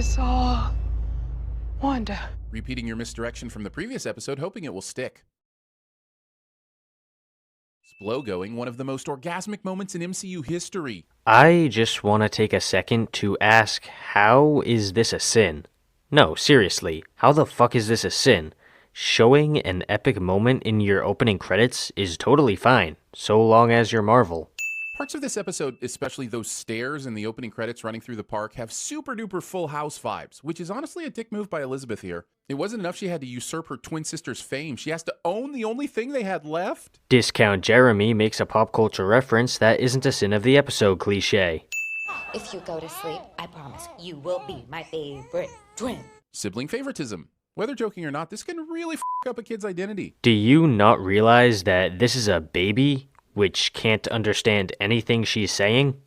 saw Wanda. Repeating your misdirection from the previous episode, hoping it will stick. Splo going, one of the most orgasmic moments in MCU history. I just want to take a second to ask, how is this a sin? No, seriously, how the fuck is this a sin? Showing an epic moment in your opening credits is totally fine, so long as you're Marvel. Parts of this episode, especially those stairs and the opening credits running through the park, have super duper Full House vibes, which is honestly a dick move by Elizabeth here. It wasn't enough she had to usurp her twin sister's fame, she has to own the only thing they had left? Discount Jeremy makes a pop culture reference that isn't a sin of the episode cliche. If you go to sleep, I promise you will be my favorite twin. Sibling favoritism. Whether joking or not, this can really f up a kid's identity. Do you not realize that this is a baby, which can't understand anything she's saying?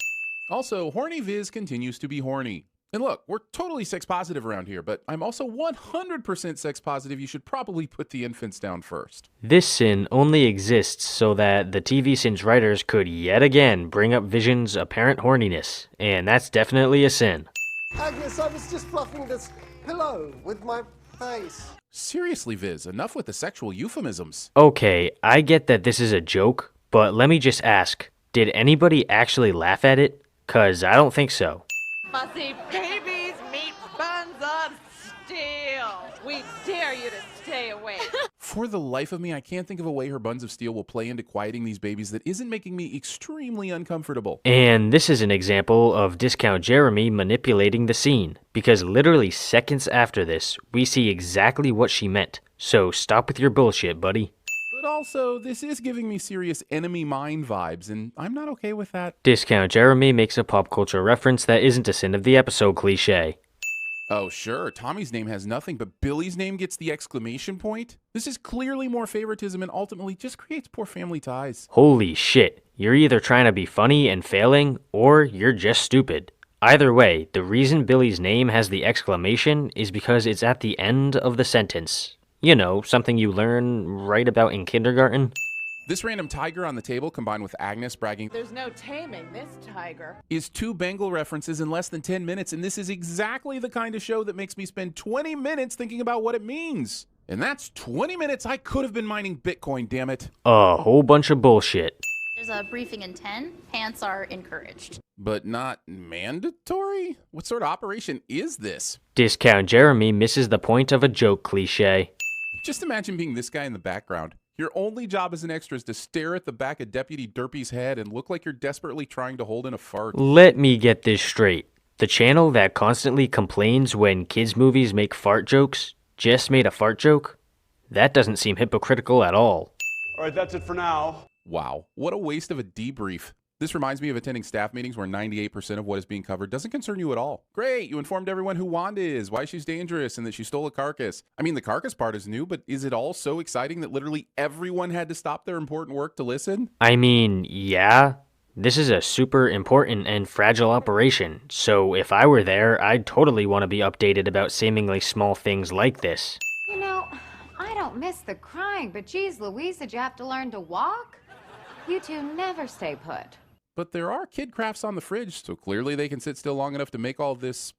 Also, Horny Viz continues to be horny. And look, we're totally sex positive around here, but I'm also 100% sex positive. You should probably put the infants down first. This sin only exists so that the TV Sins writers could yet again bring up Vision's apparent horniness, and that's definitely a sin. Agnes, I was just fluffing this pillow with my face. Seriously, Viz, enough with the sexual euphemisms. Okay, I get that this is a joke, but let me just ask, did anybody actually laugh at it? 'Cause I don't think so. Fussy babies meet buns of steel. We dare you to stay away. For the life of me, I can't think of a way her buns of steel will play into quieting these babies that isn't making me extremely uncomfortable. And this is an example of Discount Jeremy manipulating the scene, because literally seconds after this, we see exactly what she meant. So stop with your bullshit, buddy. But also, this is giving me serious enemy mine vibes, and I'm not okay with that. Discount Jeremy makes a pop culture reference that isn't a sin of the episode cliche. Oh sure, Tommy's name has nothing, but Billy's name gets the exclamation point? This is clearly more favoritism and ultimately just creates poor family ties. Holy shit, you're either trying to be funny and failing, or you're just stupid. Either way, the reason Billy's name has the exclamation is because it's at the end of the sentence. You know, something you learn right about in kindergarten. This random tiger on the table, combined with Agnes bragging, There's no taming this tiger. is 2 Bengal references in less than 10 minutes, and this is exactly the kind of show that makes me spend 20 minutes thinking about what it means. And that's 20 minutes I could have been mining Bitcoin, damn it. A whole bunch of bullshit. There's a briefing in 10. Pants are encouraged. But not mandatory? What sort of operation is this? Discount Jeremy misses the point of a joke cliche. Just imagine being this guy in the background. Your only job as an extra is to stare at the back of Deputy Derpy's head and look like you're desperately trying to hold in a fart. Let me get this straight. The channel that constantly complains when kids' movies make fart jokes just made a fart joke? That doesn't seem hypocritical at all. All right, that's it for now. Wow, what a waste of a debrief. This reminds me of attending staff meetings where 98% of what is being covered doesn't concern you at all. Great, you informed everyone who Wanda is, why she's dangerous, and that she stole a carcass. I mean, the carcass part is new, but is it all so exciting that literally everyone had to stop their important work to listen? I mean, yeah, this is a super important and fragile operation, so if I were there, I'd totally want to be updated about seemingly small things like this. You know, I don't miss the crying, but geez Louise, did you have to learn to walk? You two never stay put. But there are kid crafts on the fridge, so clearly they can sit still long enough to make all this,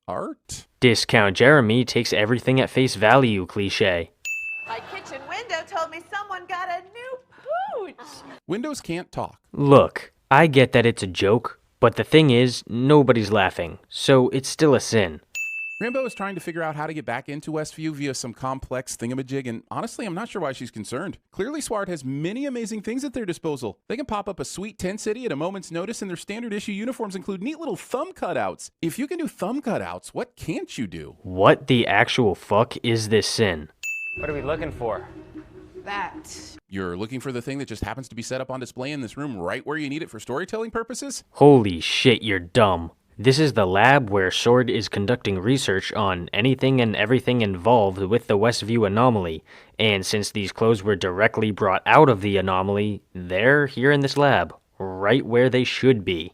art? Discount Jeremy takes everything at face value cliche. My kitchen window told me someone got a new pooch. Windows can't talk. Look, I get that it's a joke, but the thing is, nobody's laughing, so it's still a sin. Rambo is trying to figure out how to get back into Westview via some complex thingamajig, and honestly, I'm not sure why she's concerned. Clearly, Swart has many amazing things at their disposal. They can pop up a sweet tent city at a moment's notice, and their standard issue uniforms include neat little thumb cutouts. If you can do thumb cutouts, what can't you do? What the actual fuck is this sin? What are we looking for? That. You're looking for the thing that just happens to be set up on display in this room right where you need it for storytelling purposes? Holy shit, you're dumb. This is the lab where Sword is conducting research on anything and everything involved with the Westview anomaly, and since these clothes were directly brought out of the anomaly, they're here in this lab, right where they should be.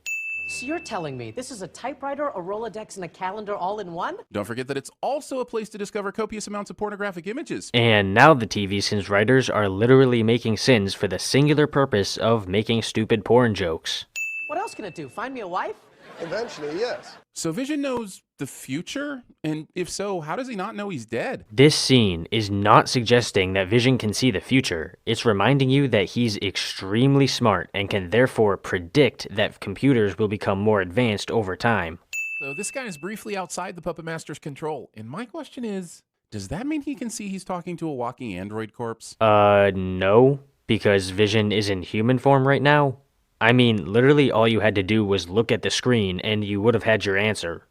So you're telling me this is a typewriter, a Rolodex, and a calendar all in one? Don't forget that it's also a place to discover copious amounts of pornographic images. And now the TV Sins writers are literally making sins for the singular purpose of making stupid porn jokes. What else can it do? Find me a wife? Eventually, yes. So Vision knows the future? And if so, how does he not know he's dead? This scene is not suggesting that Vision can see the future. It's reminding you that he's extremely smart and can therefore predict that computers will become more advanced over time. So this guy is briefly outside the Puppet Master's control. And my question is, does that mean he can see he's talking to a walking android corpse? No, because Vision is in human form right now. I mean, literally all you had to do was look at the screen and you would have had your answer.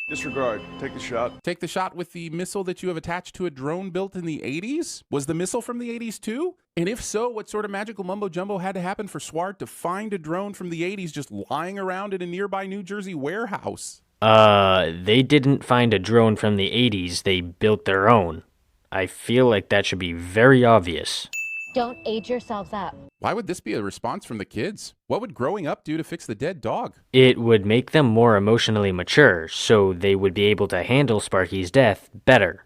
Disregard. Take the shot. Take the shot with the missile that you have attached to a drone built in the 80s? Was the missile from the 80s too? And if so, what sort of magical mumbo-jumbo had to happen for Swart to find a drone from the 80s just lying around in a nearby New Jersey warehouse? They didn't find a drone from the 80s, they built their own. I feel like that should be very obvious. Don't age yourselves up. Why would this be a response from the kids? What would growing up do to fix the dead dog? It would make them more emotionally mature, so they would be able to handle Sparky's death better.